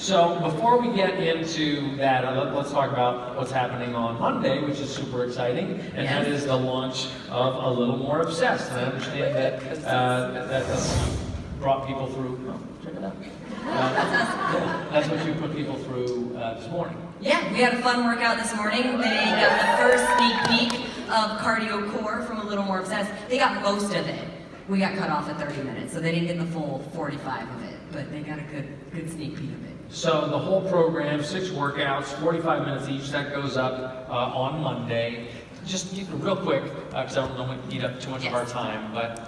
So before we get into that, let's talk about what's happening on Monday, which is super exciting, and that is the launch of A Little More Obsessed. And I understand that brought people through. Oh, check it out. That's what you put people through this morning. Yeah, we had a fun workout this morning. They got the first sneak peek of Cardio Core from A Little More Obsessed. They got most of it. We got cut off at 30 minutes, so they didn't get the full 45 of it, but they got a good sneak peek of it. So the whole program, 6 workouts, 45 minutes each, that goes up on Monday. Just real quick, because I don't want to eat up too much of our time, but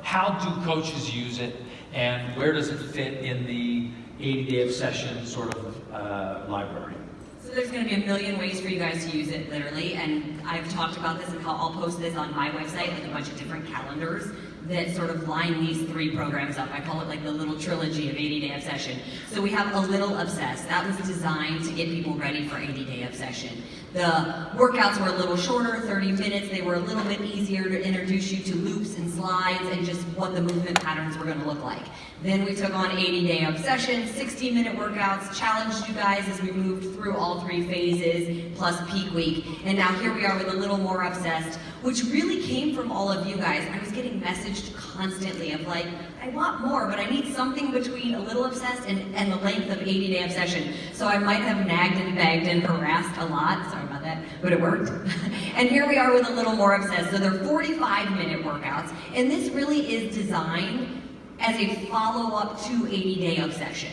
how do coaches use it, and where does it fit in the 80-day obsession sort of library? So there's going to be a million ways for you guys to use it, literally, and I've talked about this, and I'll post this on my website, like a bunch of different calendars that sort of line these 3 programs up. I call it like the little trilogy of 80-day obsession. So we have A Little Obsessed. That was designed to get people ready for 80-day obsession. The workouts were a little shorter, 30 minutes. They were a little bit easier to introduce you to loops and slides and just what the movement patterns were going to look like. Then we took on 80-day obsession, 60-minute workouts, challenged you guys as we moved through all 3 phases, plus peak week. And now here we are with A Little More Obsessed, which really came from all of you guys. I was getting messaged constantly of like, I want more, but I need something between A Little Obsessed and the length of 80-day obsession. So I might have nagged and begged and harassed a lot, sorry about that, but it worked. And here we are with A Little More Obsessed. So they're 45-minute workouts, and this really is designed as a follow-up to 80-day obsession.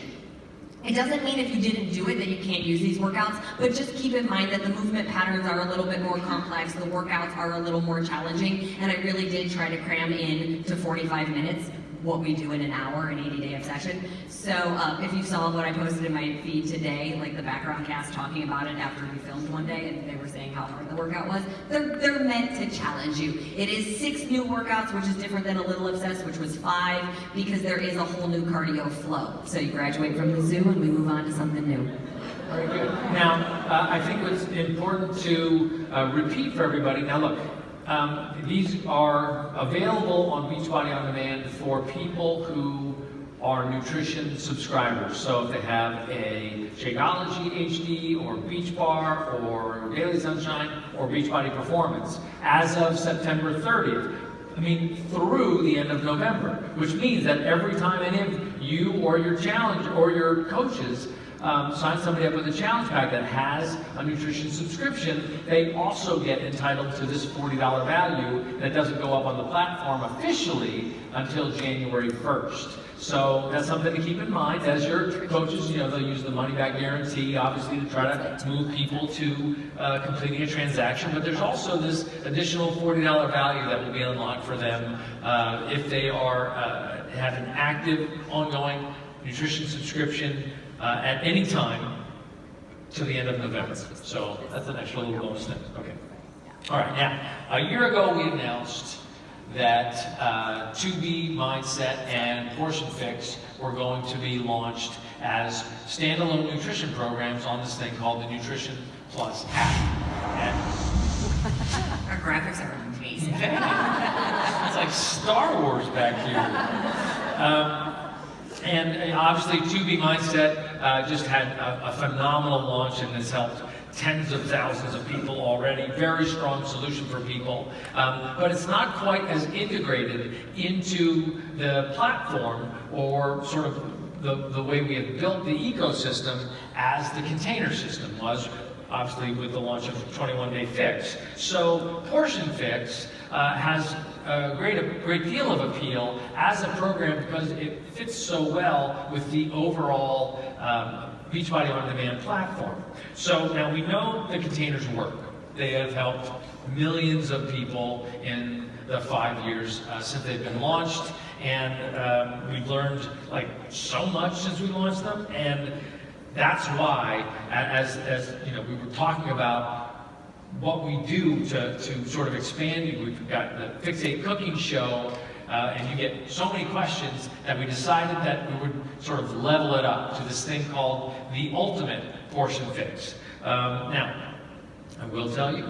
It doesn't mean if you didn't do it that you can't use these workouts, but just keep in mind that the movement patterns are a little bit more complex, the workouts are a little more challenging, and I really did try to cram in to 45 minutes what we do in an hour in 80-day obsession. So if you saw what I posted in my feed today, like the background cast talking about it after we filmed one day, and they were saying how hard the workout was, they're meant to challenge you. It is 6 new workouts, which is different than A Little Obsessed, which was 5, because there is a whole new cardio flow. So you graduate from the zoo and we move on to something new. Very good. Now, I think what's important to repeat for everybody, now look, these are available on Beachbody On Demand for people who are nutrition subscribers. So if they have a Shakeology HD or Beach Bar or Daily Sunshine or Beachbody Performance as of September 30th, I mean, through the end of November, which means that every time any of you or your challenge or your coaches sign somebody up with a challenge pack that has a nutrition subscription, they also get entitled to this $40 value that doesn't go up on the platform officially until January 1st. So that's something to keep in mind as your coaches, they'll use the money back guarantee, obviously, to try to move people to completing a transaction. But there's also this additional $40 value that will be unlocked for them if they have an active, ongoing nutrition subscription at any time to the end of November. So that's an extra little bonus thing. Okay. All right. Now, a year ago we announced that 2B Mindset and Portion Fix were going to be launched as standalone nutrition programs on this thing called the Nutrition Plus app. And our graphics are amazing. it's like Star Wars back here. And obviously 2B Mindset just had a phenomenal launch, and has helped tens of thousands of people already. Very strong solution for people. But it's not quite as integrated into the platform or sort of the way we have built the ecosystem as the container system was, obviously with the launch of 21-Day Fix. So Portion Fix has a great deal of appeal as a program because it fits so well with the overall Beachbody On Demand platform. So now we know the containers work. They have helped millions of people in the 5 years since they've been launched, and we've learned like so much since we launched them, and that's why, as we were talking about what we do to sort of expand. We've got the Fixate Cooking Show, and you get so many questions that we decided that we would sort of level it up to this thing called the Ultimate Portion Fix. Now, I will tell you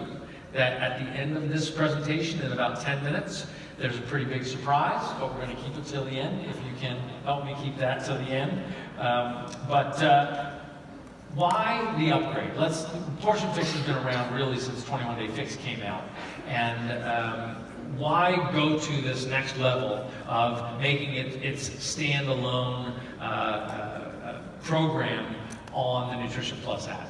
that at the end of this presentation, in about 10 minutes, there's a pretty big surprise, but we're going to keep it till the end if you can help me keep that till the end. Why the upgrade? Portion Fix has been around really since 21 Day Fix came out, and why go to this next level of making it its standalone program on the Nutrition Plus app?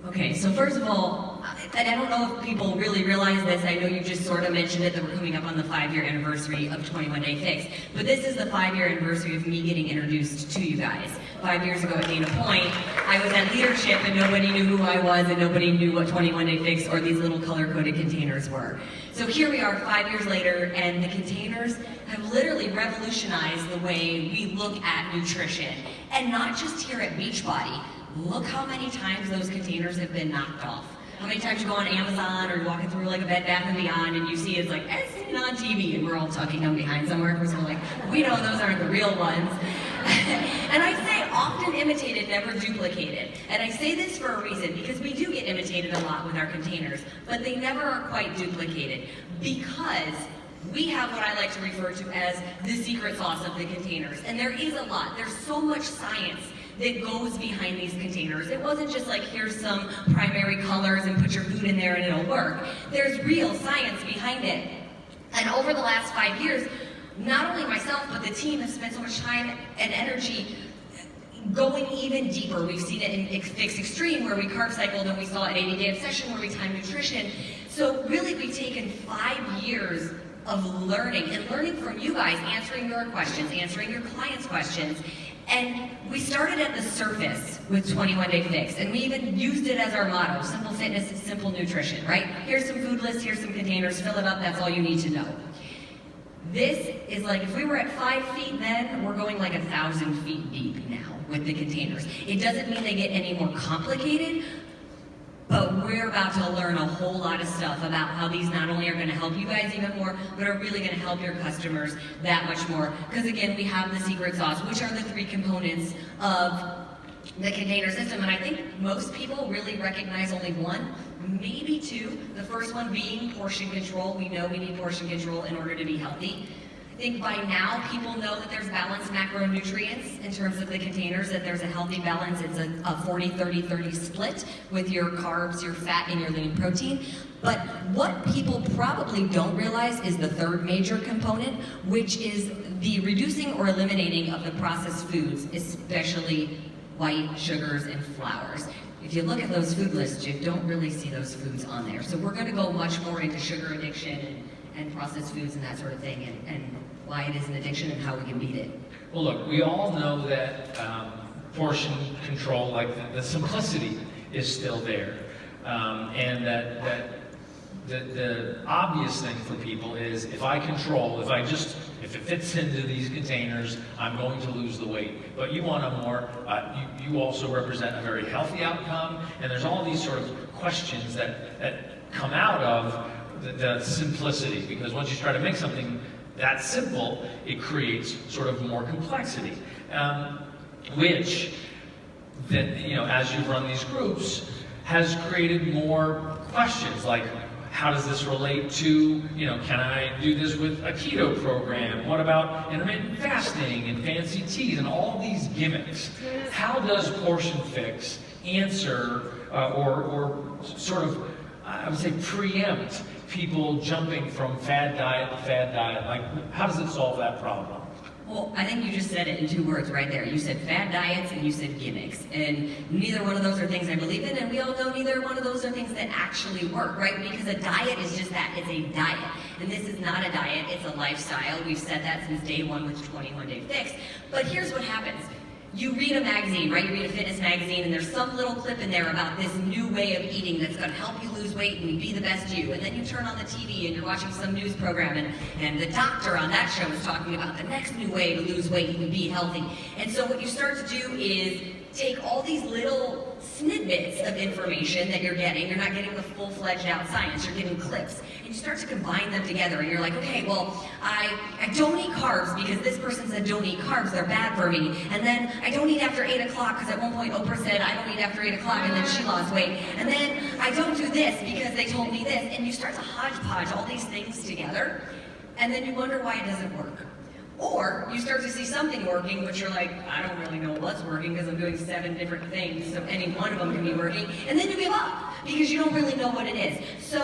Okay, so first of all, and I don't know if people really realize this, I know you just sort of mentioned it, that we're coming up on the 5-year anniversary of 21 Day Fix, but this is the 5-year anniversary of me getting introduced to you guys. 5 years ago at Dana Point, I was at leadership and nobody knew who I was and nobody knew what 21 Day Fix or these little color-coded containers were. So here we are 5 years later, and the containers have literally revolutionized the way we look at nutrition. And not just here at Beachbody. Look how many times those containers have been knocked off. How many times you go on Amazon or you're walking through like a Bed Bath & Beyond and you see it's like, it's seen on TV, and we're all tucking them behind somewhere because we're like, we know those aren't the real ones. And I say often imitated, never duplicated. And I say this for a reason, because we do get imitated a lot with our containers, but they never are quite duplicated, because we have what I like to refer to as the secret sauce of the containers. And there is a lot. There's so much science that goes behind these containers. It wasn't just like, here's some primary colors and put your food in there and it'll work. There's real science behind it. And over the last 5 years, not only myself, but the team have spent so much time and energy going even deeper. We've seen it in Fix Extreme, where we carb cycled, and we saw an 80-day obsession where we timed nutrition. So really, we've taken 5 years of learning, and learning from you guys, answering your questions, answering your clients' questions. And we started at the surface with 21 Day Fix, and we even used it as our motto: simple fitness is simple nutrition, right? Here's some food lists, here's some containers, fill it up, that's all you need to know. This is like, if we were at 5 feet then, we're going like 1,000 feet deep now with the containers. It doesn't mean they get any more complicated, but we're about to learn a whole lot of stuff about how these not only are going to help you guys even more, but are really going to help your customers that much more. Because again, we have the secret sauce, which are the 3 components of the container system. And I think most people really recognize only 1, maybe 2. The first one being portion control. We know we need portion control in order to be healthy. I think by now people know that there's balanced macronutrients in terms of the containers, that there's a healthy balance. It's a 40-30-30 split with your carbs, your fat, and your lean protein. But what people probably don't realize is the 3rd major component, which is the reducing or eliminating of the processed foods, especially white sugars and flours. If you look at those food lists, you don't really see those foods on there. So we're going to go much more into sugar addiction and processed foods and that sort of thing, and why it is an addiction and how we can beat it. Well, look, we all know that portion control, like the simplicity, is still there, and that the obvious thing for people is, if I control, if it fits into these containers, I'm going to lose the weight. But you want a more, you also represent a very healthy outcome, and there's all these sort of questions that come out of the simplicity, because once you try to make something that simple, it creates sort of more complexity, which then, you know, as you run these groups, has created more questions like, how does this relate to, you know, can I do this with a keto program? What about intermittent fasting and fancy teas and all these gimmicks? How does Portion Fix answer or sort of, I would say, preempt people jumping from fad diet to fad diet? Like, how does it solve that problem? Well, I think you just said it in 2 words right there. You said fad diets and you said gimmicks. And neither one of those are things I believe in, and we all know neither one of those are things that actually work, right? Because a diet is just that, it's a diet. And this is not a diet, it's a lifestyle. We've said that since day 1 with 21 Day Fix. But here's what happens. You read a magazine, right? You read a fitness magazine, and there's some little clip in there about this new way of eating that's going to help you lose weight and be the best you. And then you turn on the TV and you're watching some news program, and the doctor on that show is talking about the next new way to lose weight and be healthy. And so what you start to do is take all these little snippets of information that you're getting. You're not getting the full-fledged out science, you're getting clips. And you start to combine them together, and you're like, okay, well, I don't eat carbs because this person said don't eat carbs, they're bad for me. And then I don't eat after 8 o'clock because at one point Oprah said I don't eat after 8 o'clock, and then she lost weight. And then I don't do this because they told me this. And you start to hodgepodge all these things together, and then you wonder why it doesn't work. Or you start to see something working, but you're like, I don't really know what's working because I'm doing 7 different things, so any one of them can be working, and then you give up because you don't really know what it is. So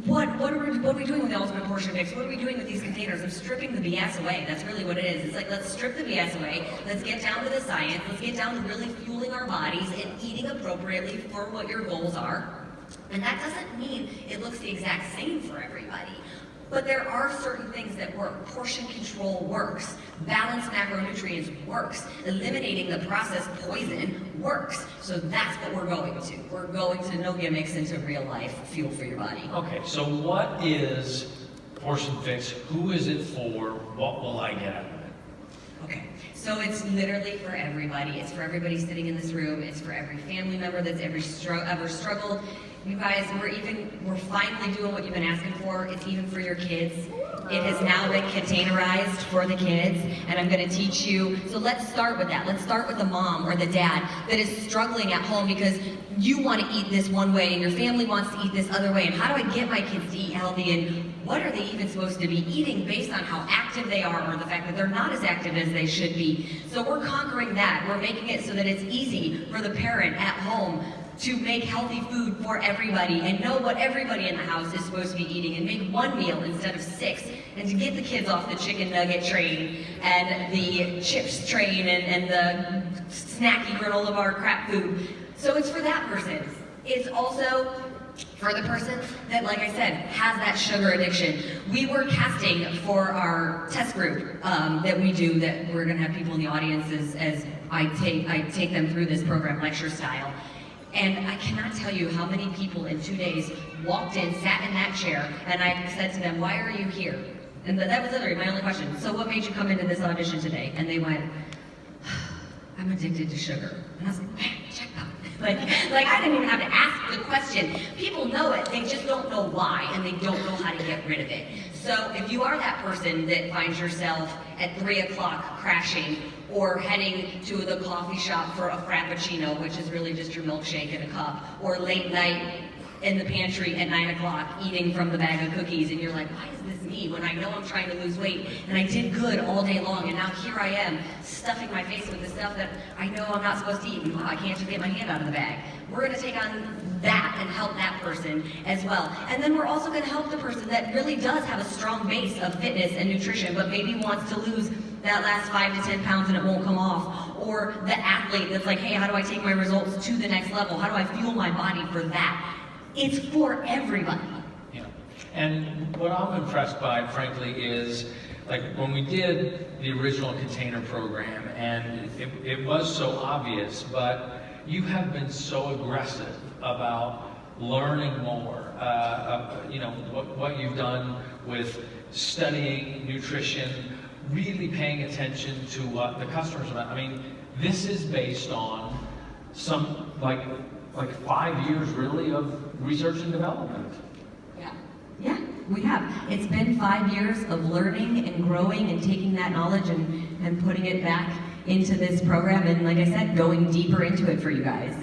what are we doing with the Ultimate Portion Fix? What are we doing with these containers? I'm stripping the BS away. That's really what it is. It's like, let's strip the BS away. Let's get down to the science. Let's get down to really fueling our bodies and eating appropriately for what your goals are. And that doesn't mean it looks the exact same for everybody. But there are certain things that work. Portion control works. Balanced macronutrients works. Eliminating the processed poison works. So that's what we're going to. We're going to no gimmicks into real life fuel for your body. Okay, so what is Portion Fix? Who is it for? What will I get out of it? Okay, so it's literally for everybody. It's for everybody sitting in this room. It's for every family member that's ever struggled. You guys, we're finally doing what you've been asking for. It's even for your kids. It has now been containerized for the kids, and I'm going to teach you. So let's start with that. Let's start with the mom or the dad that is struggling at home because you want to eat this one way and your family wants to eat this other way. And how do I get my kids to eat healthy? And what are they even supposed to be eating based on how active they are or the fact that they're not as active as they should be? So we're conquering that. We're making it so that it's easy for the parent at home to make healthy food for everybody and know what everybody in the house is supposed to be eating and make one meal instead of 6, and to get the kids off the chicken nugget train and the chips train and the snacky granola bar crap food. So it's for that person. It's also for the person that, like I said, has that sugar addiction. We were casting for our test group that we do, that we're gonna have people in the audience as I take them through this program lecture style. And I cannot tell you how many people in 2 days walked in, sat in that chair, and I said to them, why are you here? And that was literally my only question. So what made you come into this audition today? And they went, I'm addicted to sugar. And I was like, man, check that. Like I didn't even have to ask the question. People know it, they just don't know why, and they don't know how to get rid of it. So if you are that person that finds yourself at 3 o'clock crashing, or heading to the coffee shop for a frappuccino, which is really just your milkshake in a cup, or late night in the pantry at 9 o'clock eating from the bag of cookies, and you're like, why is this me when I know I'm trying to lose weight and I did good all day long, and now here I am stuffing my face with the stuff that I know I'm not supposed to eat, and wow, I can't just get my hand out of the bag. We're going to take on that and help that person as well. And then we're also going to help the person that really does have a strong base of fitness and nutrition, but maybe wants to lose that last 5 to 10 pounds and it won't come off. Or the athlete that's like, hey, how do I take my results to the next level? How do I fuel my body for that? It's for everybody. Yeah. And what I'm impressed by, frankly, is like when we did the original container program, and it was so obvious, but you have been so aggressive about learning more. What you've done with studying nutrition, really paying attention to what the customers are. I mean, this is based on some like 5 years really of research and development. Yeah, we have. It's been 5 years of learning and growing and taking that knowledge and putting it back into this program, and like I said, going deeper into it for you guys.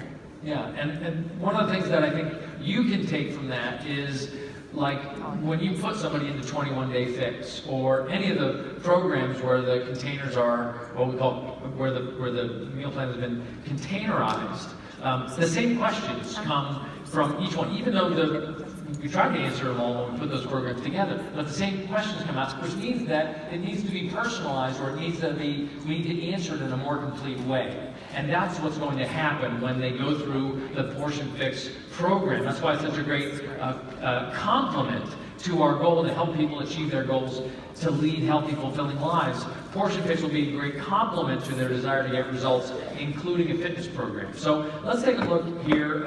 Yeah, and one of the things that I think you can take from that is, like, when you put somebody into 21-day fix or any of the programs where the containers are what we call, where the meal plan has been containerized, the same questions come from each one, even though we tried to answer them all when we put those programs together, but the same questions come out, which means that it needs to be personalized, or we need to answer it in a more complete way. And that's what's going to happen when they go through the Portion Fix program. That's why it's such a great complement to our goal to help people achieve their goals to lead healthy, fulfilling lives. Portion Fix will be a great complement to their desire to get results, including a fitness program. So let's take a look here,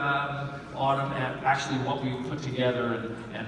Autumn, at actually what we put together and